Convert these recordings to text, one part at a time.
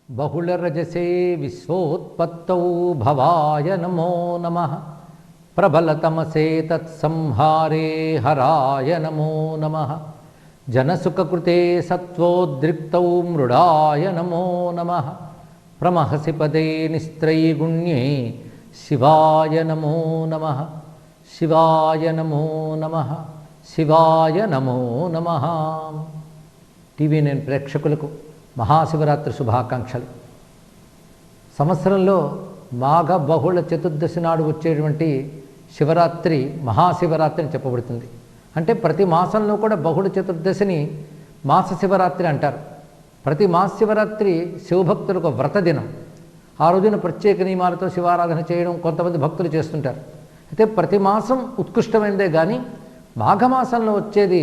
बहुलरजसे विश्वोत्पत्तौ भवाय नमो नमः। प्रबलतमसे तत्संहारे हराय नमो नमः। जनसुखकृते सत्त्वोद्रिक्तौ मृडाय नमो नमः। प्रमहसि पदे निस्त्रैगुण्ये शिवाय नमो नमः। शिवाय नमो नमः। शिवाय नमो नमः। టీవీ నేను ప్రేక్షకులకు మహాశివరాత్రి శుభాకాంక్షలు. సంవత్సరంలో మాఘ బహుళ చతుర్దశి నాడు వచ్చేటువంటి శివరాత్రి మహాశివరాత్రి అని చెప్పబడుతుంది. అంటే ప్రతి మాసంలో కూడా బహుళ చతుర్దశిని మాస శివరాత్రి అంటారు. ప్రతి మాస శివరాత్రి శివభక్తులకు వ్రత దినం. ఆ రోజున ప్రత్యేక నియమాలతో శివారాధన చేయడం కొంతమంది భక్తులు చేస్తుంటారు. అయితే ప్రతి మాసం ఉత్కృష్టమైనదే కానీ మాఘమాసంలో వచ్చేది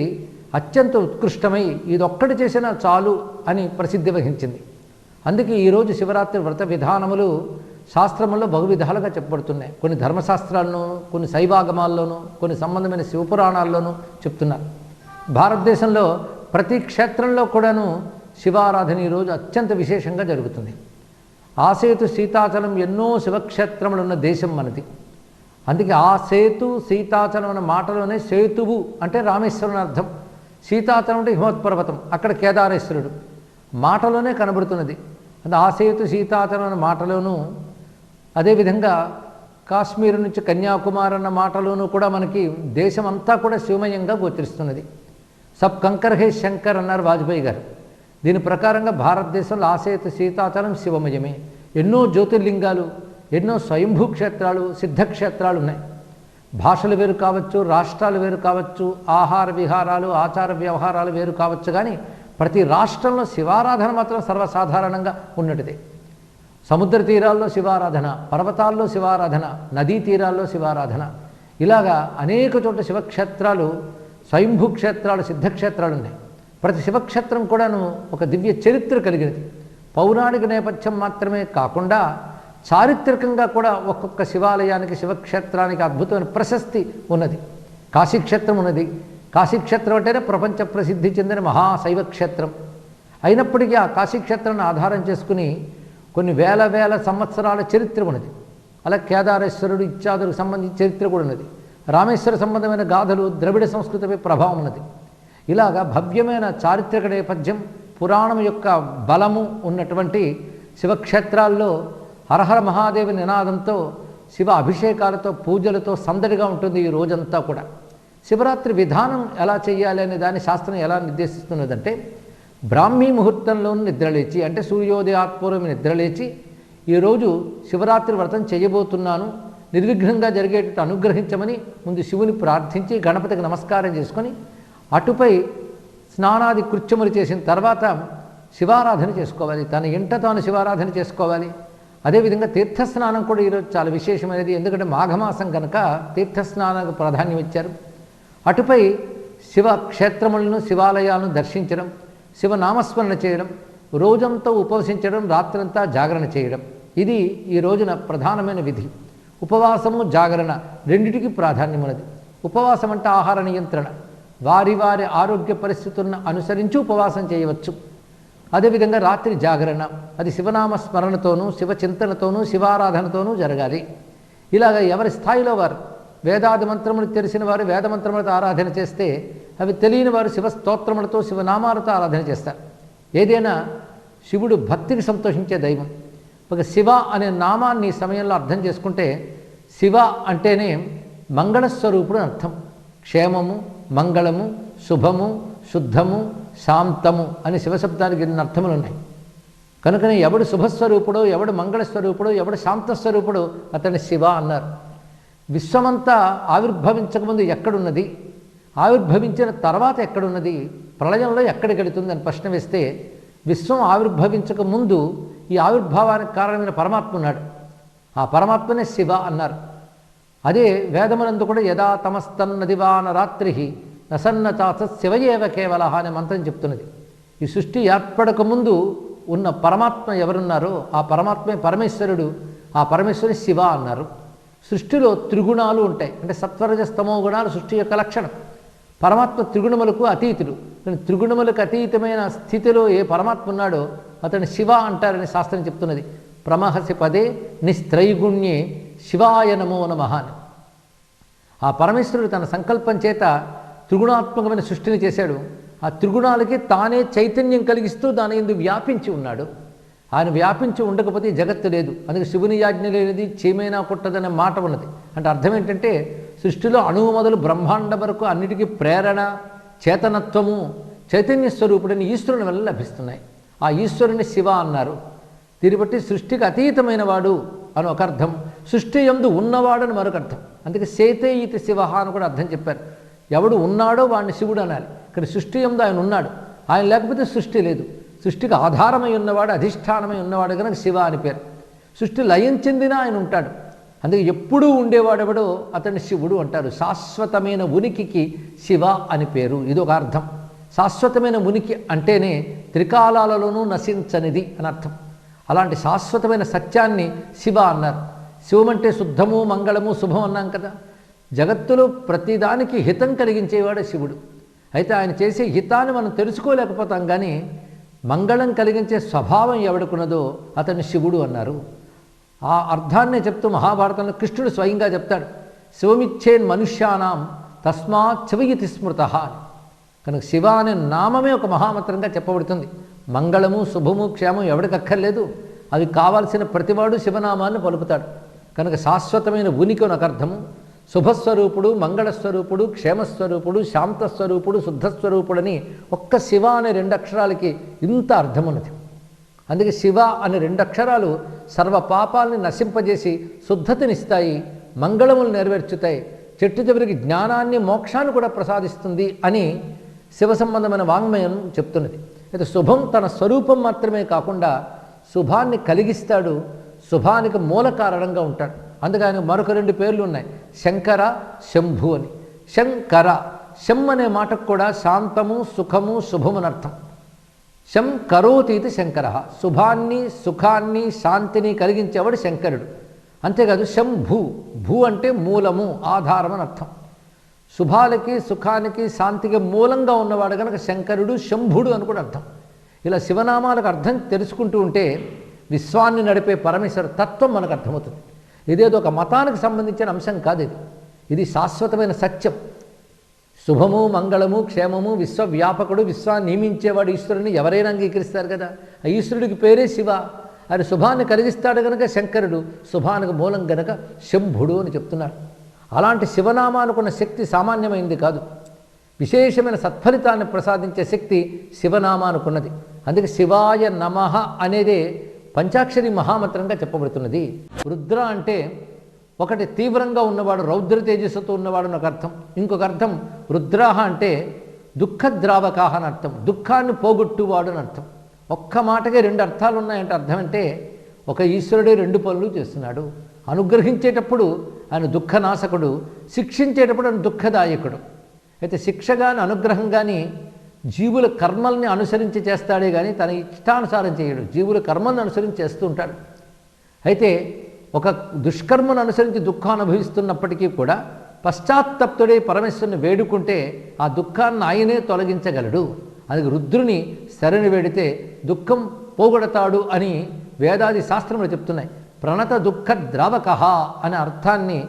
అత్యంత ఉత్కృష్టమై ఇదొక్కటి చేసినా చాలు అని ప్రసిద్ధి వహించింది. అందుకే ఈరోజు శివరాత్రి వ్రత విధానములు శాస్త్రముల్లో బహువిధాలుగా చెప్పబడుతున్నాయి. కొన్ని ధర్మశాస్త్రాల్లోనూ, కొన్ని శైవాగమాల్లోనూ, కొన్ని సంబంధమైన శివపురాణాల్లోనూ చెప్తున్నారు. భారతదేశంలో ప్రతి క్షేత్రంలో కూడాను శివారాధన ఈరోజు అత్యంత విశేషంగా జరుగుతుంది. ఆసేతు సీతాచలం ఎన్నో శివక్షేత్రములు ఉన్న దేశం మనది. అందుకే ఆ సేతు సీతాచలం అన్న మాటలోనే సేతువు అంటే రామేశ్వరుని అర్థం. సీతాచలం అంటే హిమవత్పర్వతం, అక్కడ కేదారేశ్వరుడు మాటలోనే కనబడుతున్నది. అది ఆ సేతు సీతాచలం అన్న మాటలోనూ, అదేవిధంగా కాశ్మీర్ నుంచి కన్యాకుమారి అన్న మాటలోనూ కూడా మనకి దేశం అంతా కూడా శివమయంగా గోచరిస్తున్నది. సబ్ కంకర్ హే శంకర్ అన్నారు వాజ్పేయి గారు. దీని ప్రకారంగా భారతదేశంలో ఆసేతు సీతాచలం శివమయమే. ఎన్నో జ్యోతిర్లింగాలు, ఎన్నో స్వయంభూ క్షేత్రాలు, సిద్ధక్షేత్రాలు ఉన్నాయి. భాషలు వేరు కావచ్చు, రాష్ట్రాలు వేరు కావచ్చు, ఆహార విహారాలు, ఆచార వ్యవహారాలు వేరు కావచ్చు, కానీ ప్రతి రాష్ట్రంలో శివారాధన మాత్రం సర్వసాధారణంగా ఉన్నటిదే. సముద్ర తీరాల్లో శివారాధన, పర్వతాల్లో శివారాధన, నదీ తీరాల్లో శివారాధన, ఇలాగా అనేక చోట్ల శివక్షేత్రాలు, స్వయంభూ క్షేత్రాలు, సిద్ధక్షేత్రాలు ఉన్నాయి. ప్రతి శివక్షేత్రం కూడాను ఒక దివ్య చరిత్ర కలిగినది. పౌరాణిక నేపథ్యం మాత్రమే కాకుండా చారిత్రకంగా కూడా ఒక్కొక్క శివాలయానికి, శివక్షేత్రానికి అద్భుతమైన ప్రశస్తి ఉన్నది. కాశీక్షేత్రం ఉన్నది. కాశీక్షేత్రం అంటేనే ప్రపంచ ప్రసిద్ధి చెందిన మహాశైవక్షేత్రం. అయినప్పటికీ ఆ కాశీక్షేత్రాన్ని ఆధారం చేసుకుని కొన్ని వేల వేల సంవత్సరాల చరిత్ర ఉన్నది. అలా కేదారేశ్వరుడు ఇత్యాదులకు సంబంధించిన చరిత్ర కూడా ఉన్నది. రామేశ్వర సంబంధమైన గాథలు, ద్రవిడ సంస్కృతిపై ప్రభావం ఉన్నది. ఇలాగా భవ్యమైన చారిత్రక నేపథ్యం, పురాణం యొక్క బలము ఉన్నటువంటి శివక్షేత్రాల్లో హరహర మహాదేవ నినాదంతో, శివ అభిషేకాలతో, పూజలతో సందడిగా ఉంటుంది ఈ రోజంతా కూడా. శివరాత్రి విధానం ఎలా చేయాలి అనే దాన్ని శాస్త్రం ఎలా నిర్దేశిస్తున్నదంటే, బ్రాహ్మీ ముహూర్తంలోనూ నిద్రలేచి, అంటే సూర్యోదయాత్పూర్వం నిద్రలేచి, ఈరోజు శివరాత్రి వ్రతం చేయబోతున్నాను, నిర్విఘ్నంగా జరిగేటట్టు అనుగ్రహించమని ముందు శివుని ప్రార్థించి గణపతికి నమస్కారం చేసుకొని, అటుపై స్నానాది కృత్యములు చేసిన తర్వాత శివారాధన చేసుకోవాలి. తన ఇంట తాను శివారాధన చేసుకోవాలి. అదేవిధంగా తీర్థస్నానం కూడా ఈరోజు చాలా విశేషమైనది. ఎందుకంటే మాఘమాసం కనుక తీర్థస్నానానికి ప్రాధాన్యం ఇచ్చారు. అటుపై శివక్షేత్రములను, శివాలయాలను దర్శించడం, శివనామస్మరణ చేయడం, రోజంతా ఉపవసించడం, రాత్రంతా జాగరణ చేయడం, ఇది ఈ రోజున ప్రధానమైన విధి. ఉపవాసము, జాగరణ రెండిటికి ప్రాధాన్యం ఉన్నది. ఉపవాసం అంటే ఆహార నియంత్రణ, వారి వారి ఆరోగ్య పరిస్థితులను అనుసరించి ఉపవాసం చేయవచ్చు. అదేవిధంగా రాత్రి జాగరణ, అది శివనామ స్మరణతోనూ, శివచింతనతోనూ, శివారాధనతోనూ జరగాలి. ఇలాగ ఎవరి స్థాయిలో వారు, వేదాది మంత్రములు తెలిసిన వారు వేదమంత్రములతో ఆరాధన చేస్తే, అవి తెలియని వారు శివస్తోత్రములతో, శివనామాలతో ఆరాధన చేస్తారు. ఏదైనా శివుడు భక్తికి సంతోషించే దైవం. ఒక శివ అనే నామాన్ని ఈ సమయంలో అర్థం చేసుకుంటే, శివ అంటేనే మంగళస్వరూపుడు అర్థం. క్షేమము, మంగళము, శుభము, శుద్ధము, శాంతము అని శివశబ్దానికి ఎన్ని అర్థములు ఉన్నాయి. కనుకనే ఎవడు శుభస్వరూపుడో, ఎవడు మంగళస్వరూపుడో, ఎవడు శాంతస్వరూపుడో అతని శివ అన్నారు. విశ్వమంతా ఆవిర్భవించకముందు ఎక్కడున్నది, ఆవిర్భవించిన తర్వాత ఎక్కడున్నది, ప్రళయంలో ఎక్కడికి వెళుతుంది అని ప్రశ్న వేస్తే, విశ్వం ఆవిర్భవించక ముందు ఈ ఆవిర్భావానికి కారణమైన పరమాత్మ ఉన్నాడు. ఆ పరమాత్మనే శివ అన్నారు. అదే వేదమునందు కూడా యదా తమస్తన్నదివాన రాత్రి నసన్నచాస శివయేవ కేవల అనే మంత్రం చెప్తున్నది. ఈ సృష్టి ఏర్పడక ముందు ఉన్న పరమాత్మ ఎవరున్నారో ఆ పరమాత్మే పరమేశ్వరుడు. ఆ పరమేశ్వరుని శివ అన్నారు. సృష్టిలో త్రిగుణాలు ఉంటాయి. అంటే సత్వరజస్తమో గుణాలు సృష్టి యొక్క లక్షణం. పరమాత్మ త్రిగుణములకు అతీతుడు. త్రిగుణములకు అతీతమైన స్థితిలో ఏ పరమాత్మ ఉన్నాడో అతను శివ అంటారని శాస్త్రం చెప్తున్నది. ప్రమహసి పదే నిస్త్రైగుణ్యే శివాయ నమో నమః అని. ఆ పరమేశ్వరుడు తన సంకల్పం చేత త్రిగుణాత్మకమైన సృష్టిని చేశాడు. ఆ త్రిగుణాలకి తానే చైతన్యం కలిగిస్తూ దాని యందు వ్యాపించి ఉన్నాడు. ఆయన వ్యాపించి ఉండకపోతే జగత్తు లేదు. అందుకే శివుని యాజ్ఞ లేనిది చీమైనా కుట్టదనే మాట ఉన్నది. అంటే అర్థం ఏంటంటే సృష్టిలో అణువు మొదలు బ్రహ్మాండం వరకు అన్నిటికీ ప్రేరణ, చేతనత్వము, చైతన్య స్వరూపుడిని ఈశ్వరుని వల్ల లభిస్తున్నాయి. ఆ ఈశ్వరుని శివ అన్నారు. దీన్ని బట్టి సృష్టికి అతీతమైన వాడు అని ఒక అర్థం, సృష్టి యందు ఉన్నవాడు అని మరొక అర్థం. అందుకే సేతే ఇతి శివ అని కూడా అర్థం చెప్పారు. ఎవడు ఉన్నాడో వాడిని శివుడు అనాలి. ఇక్కడ సృష్టి యందు ఆయన ఉన్నాడు. ఆయన లేకపోతే సృష్టి లేదు. సృష్టికి ఆధారమై ఉన్నవాడు, అధిష్టానమై ఉన్నవాడు కనుక శివ అని పేరు. సృష్టి లయం చెందినా ఆయన ఉంటాడు. అందుకే ఎప్పుడూ ఉండేవాడెవడో అతన్ని శివుడు అంటారు. శాశ్వతమైన ఉనికికి శివ అని పేరు. ఇది ఒక అర్థం. శాశ్వతమైన ఉనికి అంటేనే త్రికాలాలలోనూ నశించనిది అని అర్థం. అలాంటి శాశ్వతమైన సత్యాన్ని శివ అన్నారు. శివమంటే శుద్ధము, మంగళము, శుభం అన్నాం కదా. జగత్తులో ప్రతిదానికి హితం కలిగించేవాడే శివుడు. అయితే ఆయన చేసే హితాన్ని మనం తెలుసుకోలేకపోతాం, కానీ మంగళం కలిగించే స్వభావం ఎవడుకున్నదో అతన్ని శివుడు అన్నారు. ఆ అర్థాన్నే చెప్తూ మహాభారతంలో కృష్ణుడు స్వయంగా చెప్తాడు, శివమిచ్చేన్ మనుష్యానాం తస్మాత్ శివయితి స్మృత. కనుక శివ అనే నామమే ఒక మహామంత్రంగా చెప్పబడుతుంది. మంగళము, శుభము, క్షేమం ఎవడికి అక్కర్లేదు. అవి కావాల్సిన ప్రతివాడు శివనామాన్ని పలుకుతాడు. కనుక శాశ్వతమైన ఉనికి ఒక అర్థము, శుభస్వరూపుడు, మంగళస్వరూపుడు, క్షేమస్వరూపుడు, శాంతస్వరూపుడు, శుద్ధస్వరూపుడని ఒక్క శివ అనే 2 అక్షరాలకి ఇంత అర్థమున్నది. అందుకే శివ అనే 2 అక్షరాలు సర్వ పాపాలని నశింపజేసి శుద్ధతనిస్తాయి, మంగళములు నెరవేర్చుతాయి, చెట్టు చివరికి జ్ఞానాన్ని, మోక్షాన్ని కూడా ప్రసాదిస్తుంది అని శివ సంబంధమైన వాంగ్మయం చెప్తున్నది. అయితే శుభం తన స్వరూపం మాత్రమే కాకుండా శుభాన్ని కలిగిస్తాడు, శుభానికి మూల కారణంగా ఉంటాడు. అందుకే ఆయన మరొక 2 పేర్లు ఉన్నాయి, శంకర, శంభు అని. శంకర, శం అనే మాటకు కూడా శాంతము, సుఖము, శుభము అని అర్థం. శం కరోతి ఇది శంకర, శుభాన్ని, సుఖాన్ని, శాంతిని కలిగించేవాడు శంకరుడు. అంతేకాదు శంభు, భూ అంటే మూలము, ఆధారం అని అర్థం. శుభాలకి, సుఖానికి, శాంతికి మూలంగా ఉన్నవాడు కనుక శంకరుడు, శంభుడు అని కూడా అర్థం. ఇలా శివనామాలకు అర్థం తెలుసుకుంటూ ఉంటే విశ్వాన్ని నడిపే పరమేశ్వర తత్వం మనకు అర్థమవుతుంది. ఇదేదో ఒక మతానికి సంబంధించిన అంశం కాదు. ఇది శాశ్వతమైన సత్యం. శుభము, మంగళము, క్షేమము, విశ్వవ్యాపకుడు, విశ్వాన్ని నియమించేవాడు ఈశ్వరుని ఎవరైనా అంగీకరిస్తారు కదా. ఆ ఈశ్వరుడికి పేరే శివ. ఆయన శుభాన్ని కలిగిస్తాడు కనుక శంకరుడు, శుభానికి మూలం గనక శంభుడు అని చెప్తున్నారు. అలాంటి శివనామానుకున్న శక్తి సామాన్యమైంది కాదు. విశేషమైన సత్ఫలితాన్ని ప్రసాదించే శక్తి శివనామానుకున్నది. అందుకే శివాయ నమః అనేదే పంచాక్షరి మహామంత్రంగా చెప్పబడుతున్నది. రుద్ర అంటే ఒకటి తీవ్రంగా ఉన్నవాడు, రౌద్ర తేజస్సుతో ఉన్నవాడు అని ఒక అర్థం. ఇంకొక అర్థం రుద్రాహ అంటే దుఃఖద్రావకాహ అని అర్థం, దుఃఖాన్ని పోగొట్టువాడు అని అర్థం. ఒక్క మాటకే 2 అర్థాలు ఉన్నాయంటే అర్థం అంటే ఒక ఈశ్వరుడే 2 పనులు చేస్తున్నాడు. అనుగ్రహించేటప్పుడు ఆయన దుఃఖనాశకుడు, శిక్షించేటప్పుడు ఆయన దుఃఖదాయకుడు. అయితే శిక్ష కానీ అనుగ్రహం కానీ జీవుల కర్మల్ని అనుసరించి చేస్తాడే కానీ తన ఇష్టానుసారం చేయడు. జీవుల కర్మల్ని అనుసరించి చేస్తూ ఉంటాడు. అయితే ఒక దుష్కర్మను అనుసరించి దుఃఖం అనుభవిస్తున్నప్పటికీ కూడా పశ్చాత్తప్తుడే పరమేశ్వరుని వేడుకుంటే ఆ దుఃఖాన్ని ఆయనే తొలగించగలడు. అందుకే రుద్రుని శరణి వేడితే దుఃఖం పోగొడతాడు అని వేదాది శాస్త్రములు చెప్తున్నాయి. ప్రణత దుఃఖ ద్రావకః అనే అర్థాన్ని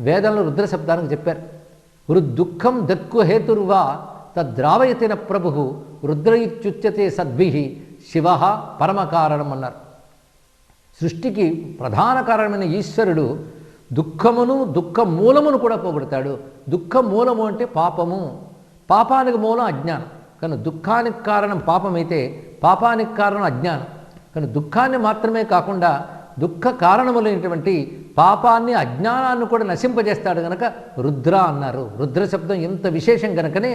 వేదంలో రుద్ర శబ్దానికి చెప్పారు. రుద్దుఃఖం దక్కు హేతుర్వా తద్రావయతిన ప్రభు రుద్రయిత్యుచ్యతే సద్భిః శివ పరమకారణం అన్నారు. సృష్టికి ప్రధాన కారణమైన ఈశ్వరుడు దుఃఖమును, దుఃఖ మూలమును కూడా పోగొడతాడు. దుఃఖ మూలము అంటే పాపము, పాపానికి మూలం అజ్ఞానం. కానీ దుఃఖానికి కారణం పాపమైతే పాపానికి కారణం అజ్ఞానం. కానీ దుఃఖాన్ని మాత్రమే కాకుండా దుఃఖ కారణములైనటువంటి పాపాన్ని, అజ్ఞానాన్ని కూడా నశింపజేస్తాడు గనక రుద్ర అన్నారు. రుద్ర శబ్దం ఎంత విశేషం గనకనే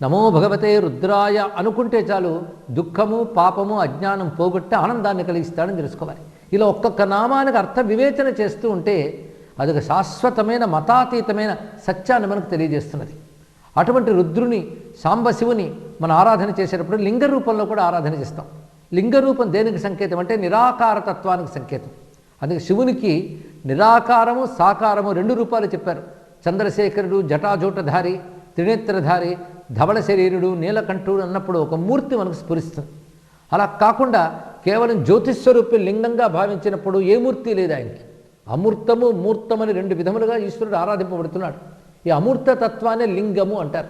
నమో భగవతే రుద్రాయ అనుకుంటే చాలు దుఃఖము, పాపము, అజ్ఞానం పోగొట్టి ఆనందాన్ని కలిగిస్తాడని తెలుసుకోవాలి. ఇలా ఒక్కొక్క నామానికి అర్థ వివేచన చేస్తూ ఉంటే అదొక శాశ్వతమైన మతాతీతమైన సత్యాన్ని మనకు తెలియజేస్తున్నది. అటువంటి రుద్రుని, సాంబశివుని మనం ఆరాధన చేసేటప్పుడు లింగ రూపంలో కూడా ఆరాధన చేస్తాం. లింగ రూపం దేనికి సంకేతం అంటే నిరాకార తత్వానికి సంకేతం. అందుకే శివునికి నిరాకారము, సాకారము 2 రూపాలు చెప్పారు. చంద్రశేఖరుడు, జటాజూటధారి, త్రినేత్రధారి, ధవళ శరీరుడు, నీలకంఠుడు అన్నప్పుడు ఒక మూర్తి మనకు స్ఫురిస్తుంది. అలా కాకుండా కేవలం జ్యోతిస్వరూపి లింగంగా భావించినప్పుడు ఏ మూర్తి లేదు ఆయనకి. అమూర్తము మూర్తమని రెండు విధములుగా ఈశ్వరుడు ఆరాధింపబడుతున్నాడు. ఈ అమూర్త తత్వాన్ని లింగము అంటారు.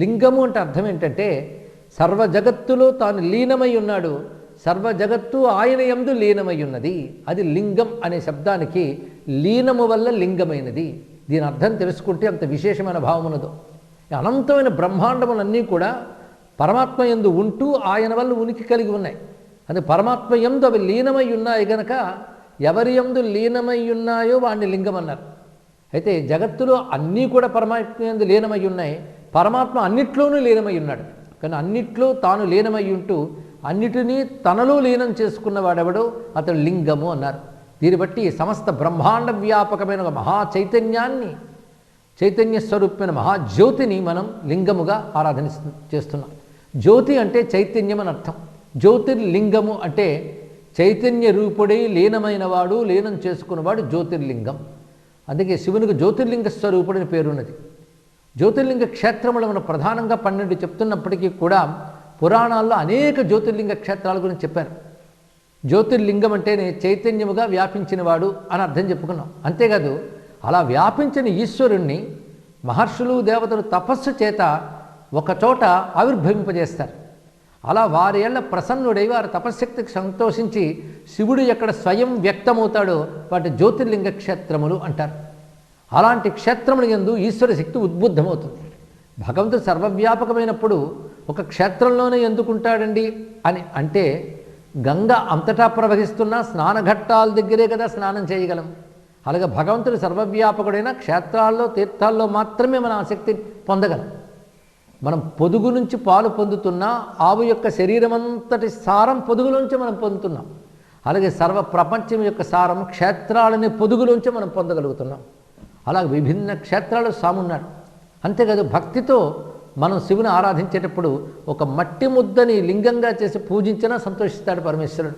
లింగము అంటే అర్థం ఏంటంటే సర్వ జగత్తులో తాను లీనమై ఉన్నాడు, సర్వ జగత్తు ఆయన యందు లీనమై ఉన్నది. అది లింగం అనే శబ్దానికి లీనము వల్ల లింగమైనది. దీని అర్థం తెలుసుకుంటే అంత విశేషమైన భావం ఉన్నదో. అనంతమైన బ్రహ్మాండములన్నీ కూడా పరమాత్మ యందు ఉంటూ ఆయన వల్ల ఉనికి కలిగి ఉన్నాయి. అది పరమాత్మ యందు అవి లీనమై ఉన్నాయి గనక ఎవరి యందు లీనమై ఉన్నాయో వాడిని లింగం అన్నారు. అయితే జగత్తులో అన్నీ కూడా పరమాత్మ యందు లీనమై ఉన్నాయి, పరమాత్మ అన్నిట్లోనూ లీనమై ఉన్నాడు. కానీ అన్నిట్లో తాను లీనమై ఉంటూ అన్నిటినీ తనలో లీనం చేసుకున్నవాడెవడో అతడు లింగము అన్నారు. దీన్ని బట్టి సమస్త బ్రహ్మాండ వ్యాపకమైన ఒక మహా చైతన్యాన్ని, చైతన్య స్వరూపమైన మహాజ్యోతిని మనం లింగముగా ఆరాధన చేస్తున్నాం. జ్యోతి అంటే చైతన్యం అని అర్థం. జ్యోతిర్లింగము అంటే చైతన్య రూపుడై లీనమైన వాడు, లీనం చేసుకున్నవాడు జ్యోతిర్లింగం. అందుకే శివునికి జ్యోతిర్లింగ స్వరూపుడని పేరున్నది. జ్యోతిర్లింగ క్షేత్రములు మనం ప్రధానంగా 12 చెప్తున్నప్పటికీ కూడా పురాణాల్లో అనేక జ్యోతిర్లింగ క్షేత్రాల గురించి చెప్పారు. జ్యోతిర్లింగం అంటేనే చైతన్యముగా వ్యాపించినవాడు అని అర్థం చెప్పుకున్నాం. అంతేకాదు అలా వ్యాపించిన ఈశ్వరుణ్ణి మహర్షులు దేవతలు తపస్సు చేత ఒకచోట ఆవిర్భవింపజేస్తారు. అలా వారేళ్ల ప్రసన్నుడై వారి తపశ్శక్తికి సంతోషించి శివుడు ఎక్కడ స్వయం వ్యక్తమవుతాడో వాటి జ్యోతిర్లింగ క్షేత్రములు అంటారు. అలాంటి క్షేత్రముల యందు ఈశ్వర శక్తి ఉద్బుద్ధమవుతుంది. భగవంతుడు సర్వవ్యాపకమైనప్పుడు ఒక క్షేత్రంలోనే ఎందుకుంటాడండి అని అంటే గంగ అంతటా ప్రవహిస్తున్న స్నానఘట్టాల దగ్గరే కదా స్నానం చేయగలం. అలాగే భగవంతుడు సర్వవ్యాపకుడైన క్షేత్రాల్లో తీర్థాల్లో మాత్రమే మన ఆసక్తి పొందగలం. మనం పొదుగు నుంచి పాలు పొందుతున్నా ఆవు యొక్క శరీరమంతటి సారం పొదుగులోంచి మనం పొందుతున్నాం. అలాగే సర్వ ప్రపంచం యొక్క సారం క్షేత్రాలని పొదుగులోంచి మనం పొందగలుగుతున్నాం. అలాగే విభిన్న క్షేత్రాలు సామున్నాడు. అంతేకాదు భక్తితో మనం శివుని ఆరాధించేటప్పుడు ఒక మట్టి ముద్దని లింగంగా చేసి పూజించినా సంతోషిస్తాడు పరమేశ్వరుడు.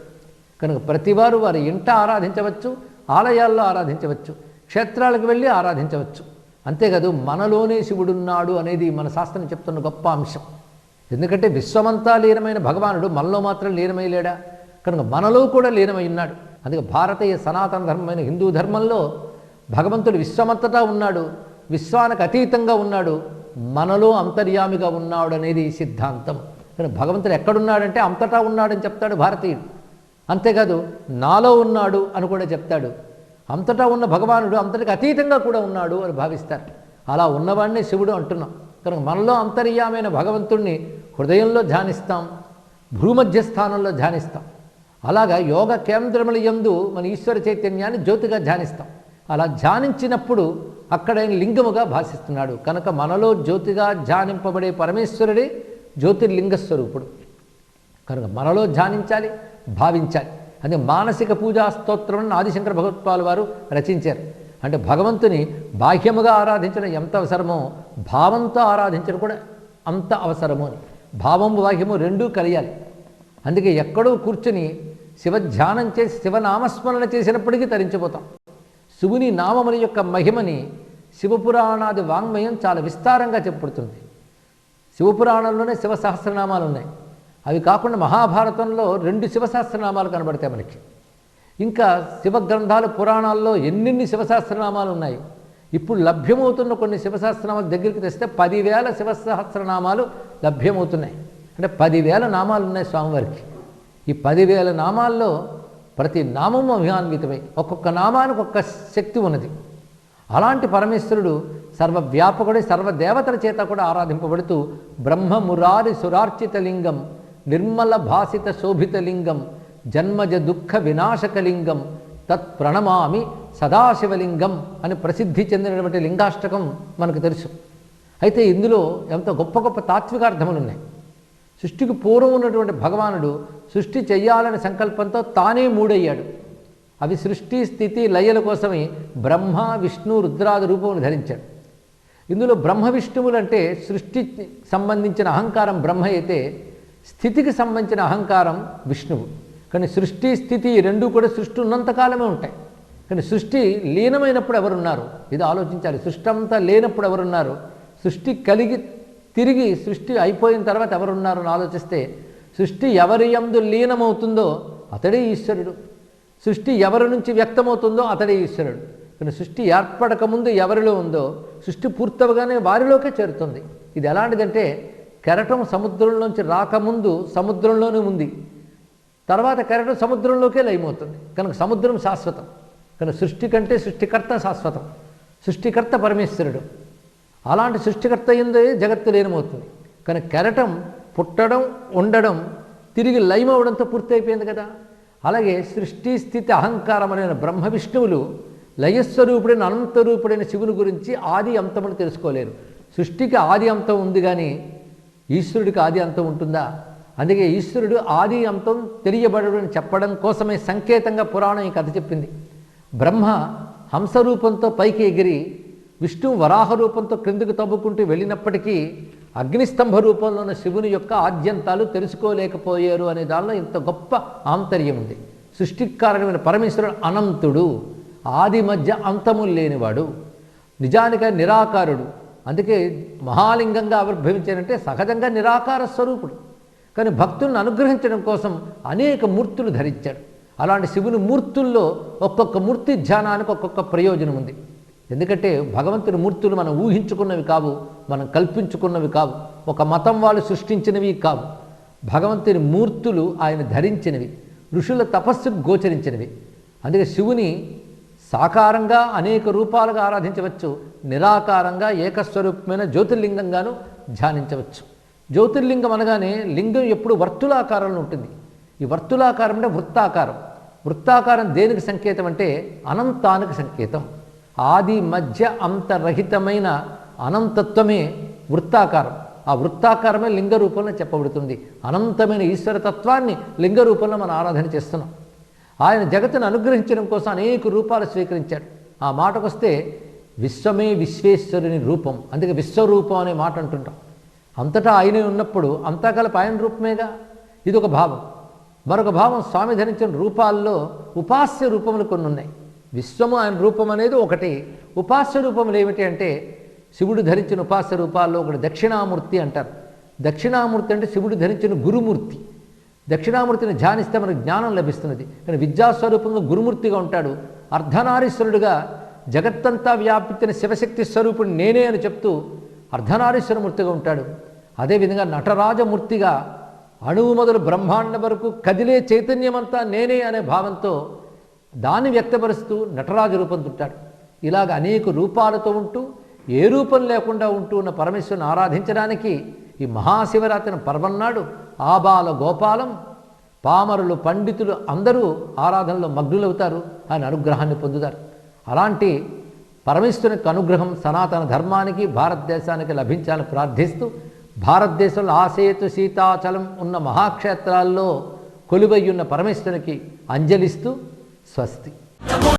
కనుక ప్రతివారు వారి ఇంట ఆరాధించవచ్చు, ఆలయాల్లో ఆరాధించవచ్చు, క్షేత్రాలకు వెళ్ళి ఆరాధించవచ్చు. అంతేకాదు మనలోనే శివుడున్నాడు అనేది మన శాస్త్రం చెప్తున్న గొప్ప అంశం. ఎందుకంటే విశ్వమంతా లీనమైన భగవానుడు మనలో మాత్రం లీనమై లేడా? కనుక మనలో కూడా లీనమై ఉన్నాడు. అందుకే భారతీయ సనాతన ధర్మమైన హిందూ ధర్మంలో భగవంతుడు విశ్వమంతటా ఉన్నాడు, విశ్వానికి అతీతంగా ఉన్నాడు, మనలో అంతర్యామిగా ఉన్నాడు అనేది సిద్ధాంతం. కానీ భగవంతుడు ఎక్కడున్నాడంటే అంతటా ఉన్నాడని చెప్తాడు భారతీయుడు. అంతేకాదు నాలో ఉన్నాడు అని కూడా చెప్తాడు. అంతటా ఉన్న భగవానుడు అంతటికి అతీతంగా కూడా ఉన్నాడు అని భావిస్తారు. అలా ఉన్నవాడినే శివుడు అంటున్నాం. కనుక మనలో అంతర్యామైన భగవంతుణ్ణి హృదయంలో ధ్యానిస్తాం, భూమధ్య స్థానంలో ధ్యానిస్తాం. అలాగా యోగ కేంద్రముల యందు మన ఈశ్వర చైతన్యాన్ని జ్యోతిగా ధ్యానిస్తాం. అలా ధ్యానించినప్పుడు అక్కడ ఆయన లింగముగా భాషిస్తున్నాడు. కనుక మనలో జ్యోతిగా ధ్యానింపబడే పరమేశ్వరుడే జ్యోతిర్లింగ స్వరూపుడు. కనుక మనలో ధ్యానించాలి, భావించాలి. అదే మానసిక పూజా స్తోత్రం ఆదిశంకర భగవత్పాల్ వారు రచించారు. అంటే భగవంతుని బాహ్యముగా ఆరాధించడం ఎంత అవసరమో భావంతో ఆరాధించడం కూడా అంత అవసరము అని. భావము బాహ్యము రెండూ కలియాలి. అందుకే ఎక్కడో కూర్చుని శివధ్యానం చేసి శివనామస్మరణ చేసినప్పటికీ తరించిపోతాం. శివుని నామముల యొక్క మహిమని శివపురాణాది వాంగ్మయం చాలా విస్తారంగా చెప్పబడుతుంది. శివపురాణంలోనే శివ సహస్రనామాలు ఉన్నాయి. అవి కాకుండా మహాభారతంలో 2 శివసహస్రనామాలు కనబడతాయి మనకి. ఇంకా శివగ్రంథాలు పురాణాల్లో ఎన్నెన్ని శివసహస్రనామాలు ఉన్నాయి. ఇప్పుడు లభ్యమవుతున్న కొన్ని శివసహస్రనామాలు దగ్గరికి తెస్తే 10,000 శివసహస్రనామాలు లభ్యమవుతున్నాయి. అంటే 10,000 నామాలు ఉన్నాయి స్వామివారికి. ఈ 10,000 నామాల్లో ప్రతి నామము అభిమాన్వితమై ఒక్కొక్క నామానికి ఒక్క శక్తి ఉన్నది. అలాంటి పరమేశ్వరుడు సర్వవ్యాపకుడి సర్వదేవతల చేత కూడా ఆరాధింపబడుతూ బ్రహ్మమురారి సురార్చిత లింగం, నిర్మల భాసిత శోభిత లింగం, జన్మజ దుఃఖ వినాశకలింగం తత్ ప్రణమామి సదాశివలింగం అని ప్రసిద్ధి చెందినటువంటి లింగాష్టకం మనకు తెలుసు. అయితే ఇందులో ఎంతో గొప్ప గొప్ప తాత్వికార్థములు ఉన్నాయి. సృష్టికి పూర్వం ఉన్నటువంటి భగవానుడు సృష్టి చెయ్యాలనే సంకల్పంతో తానే మూడయ్యాడు. అవి సృష్టి స్థితి లయల కోసమే బ్రహ్మ విష్ణు రుద్రాది రూపములు ధరించాడు. ఇందులో బ్రహ్మ విష్ణువులు అంటే సృష్టికి సంబంధించిన అహంకారం బ్రహ్మ అయితే స్థితికి సంబంధించిన అహంకారం విష్ణువు. కానీ సృష్టి స్థితి రెండూ కూడా సృష్టి ఉన్నంతకాలమే ఉంటాయి. కానీ సృష్టి లీనమైనప్పుడు ఎవరున్నారు ఇది ఆలోచించాలి. సృష్టి అంతా లేనప్పుడు ఎవరున్నారు, సృష్టి కలిగి తిరిగి సృష్టి అయిపోయిన తర్వాత ఎవరున్నారని ఆలోచిస్తే సృష్టి ఎవరి యందు లీనమవుతుందో అతడే ఈశ్వరుడు. సృష్టి ఎవరి నుంచి వ్యక్తమవుతుందో అతడే ఈశ్వరుడు. కానీ సృష్టి ఏర్పడకముందు ఎవరిలో ఉందో సృష్టి పూర్తవగానే వారిలోకే చేరుతుంది. ఇది ఎలాంటిదంటే కెరటం సముద్రంలోంచి రాకముందు సముద్రంలోనే ఉంది, తర్వాత కెరటం సముద్రంలోకే లయమవుతుంది. కనుక సముద్రం శాశ్వతం. కనుక సృష్టి కంటే సృష్టికర్త శాశ్వతం. సృష్టికర్త పరమేశ్వరుడు. అలాంటి సృష్టికర్త ఎందే జగత్తు లీనమవుతుంది. కానీ కెరటం పుట్టడం, ఉండడం, తిరిగి లయమవడంతో పూర్తయిపోయింది కదా. అలాగే సృష్టి స్థితి అహంకారమైన బ్రహ్మ విష్ణువులు లయస్వరూపుడైన అనంతరూపుడైన శివుని గురించి ఆది అంతమును తెలుసుకోలేరు. సృష్టికి ఆది అంతం ఉంది, కానీ ఈశ్వరుడికి ఆది అంతం ఉంటుందా? అందుకే ఈశ్వరుడు ఆది అంతం తెలియబడడు అని చెప్పడం కోసమే సంకేతంగా పురాణం ఈ కథ చెప్పింది. బ్రహ్మ హంసరూపంతో పైకి ఎగిరి విష్ణువు వరాహ రూపంతో క్రిందికి తవ్వుకుంటూ వెళ్ళినప్పటికీ అగ్నిస్తంభ రూపంలో ఉన్న శివుని యొక్క ఆద్యంతాలు తెలుసుకోలేకపోయారు అనే దానిలో ఇంత గొప్ప ఆంతర్యం ఉంది. సృష్టికారణమైన పరమేశ్వరుడు అనంతుడు, ఆది మధ్య అంతములు లేనివాడు, నిజానికి నిరాకారుడు. అందుకే మహాలింగంగా ఆవిర్భవించారంటే సహజంగా నిరాకార స్వరూపుడు. కానీ భక్తులను అనుగ్రహించడం కోసం అనేక మూర్తులు ధరించాడు. అలాంటి శివుని మూర్తుల్లో ఒక్కొక్క మూర్తి ధ్యానానికి ఒక్కొక్క ప్రయోజనం ఉంది. ఎందుకంటే భగవంతుని మూర్తులు మనం ఊహించుకున్నవి కావు, మనం కల్పించుకున్నవి కావు, ఒక మతం వాళ్ళు సృష్టించినవి కావు. భగవంతుని మూర్తులు ఆయన ధరించినవి, ఋషుల తపస్సుకు గోచరించినవి. అందుకే శివుని సాకారంగా అనేక రూపాలుగా ఆరాధించవచ్చు, నిరాకారంగా ఏకస్వరూపమైన జ్యోతిర్లింగంగాను ధ్యానించవచ్చు. జ్యోతిర్లింగం అనగానే లింగం ఎప్పుడు వర్తులాకారంలో ఉంటుంది. ఈ వర్తులాకారం అంటే వృత్తాకారం. వృత్తాకారం దేనికి సంకేతం అంటే అనంతానికి సంకేతం. ఆది మధ్య అంతరహితమైన అనంతత్వమే వృత్తాకారం. ఆ వృత్తాకారమే లింగ రూపంలో చెప్పబడుతుంది. అనంతమైన ఈశ్వరతత్వాన్ని లింగ రూపంలో మనం ఆరాధన చేస్తున్నాం. ఆయన జగత్తును అనుగ్రహించడం కోసం అనేక రూపాలు స్వీకరించాడు. ఆ మాటకొస్తే విశ్వమే విశ్వేశ్వరుని రూపం, అందుకే విశ్వరూపం అనే మాట అంటుంటాం. అంతటా ఆయనే ఉన్నప్పుడు అంతా కలిపి ఆయన రూపమేగా. ఇది ఒక భావం. మరొక భావం, స్వామి ధరించిన రూపాల్లో ఉపాస్య రూపములు కొన్ని ఉన్నాయి. విశ్వము ఆయన రూపం అనేది ఒకటి. ఉపాస్య రూపములు ఏమిటి అంటే శివుడు ధరించిన ఉపాస్య రూపాల్లో ఒకటి దక్షిణామూర్తి అంటారు. దక్షిణామూర్తి అంటే శివుడు ధరించిన గురుమూర్తి. దక్షిణామూర్తిని ధ్యానిస్తే మనకు జ్ఞానం లభిస్తున్నది. కానీ విద్యాస్వరూపంగా గురుమూర్తిగా ఉంటాడు. అర్ధనారీశ్వరుడుగా జగత్తంతా వ్యాపించిన శివశక్తి స్వరూపుడు నేనే అని చెప్తూ అర్ధనారీశ్వరమూర్తిగా ఉంటాడు. అదేవిధంగా నటరాజమూర్తిగా అణువు మొదలు బ్రహ్మాండం వరకు కదిలే చైతన్యమంతా నేనే అనే భావంతో దాన్ని వ్యక్తపరుస్తూ నటరాజ రూపం తుంటాడు. ఇలాగ అనేక రూపాలతో ఉంటూ ఏ రూపం లేకుండా ఉంటూ ఉన్న పరమేశ్వరుని ఆరాధించడానికి ఈ మహాశివరాత్రిని పర్వన్నాడు ఆబాల గోపాలం, పామరులు, పండితులు అందరూ ఆరాధనలో మగ్నులవుతారు, ఆయన అనుగ్రహాన్ని పొందుతారు. అలాంటి పరమేశ్వరునికి అనుగ్రహం సనాతన ధర్మానికి భారతదేశానికి లభించాలని ప్రార్థిస్తూ, భారతదేశంలో ఆసేతు సీతాచలం ఉన్న మహాక్షేత్రాల్లో కొలువై ఉన్న పరమేశ్వరునికి అంజలిస్తూ స్వస్తి.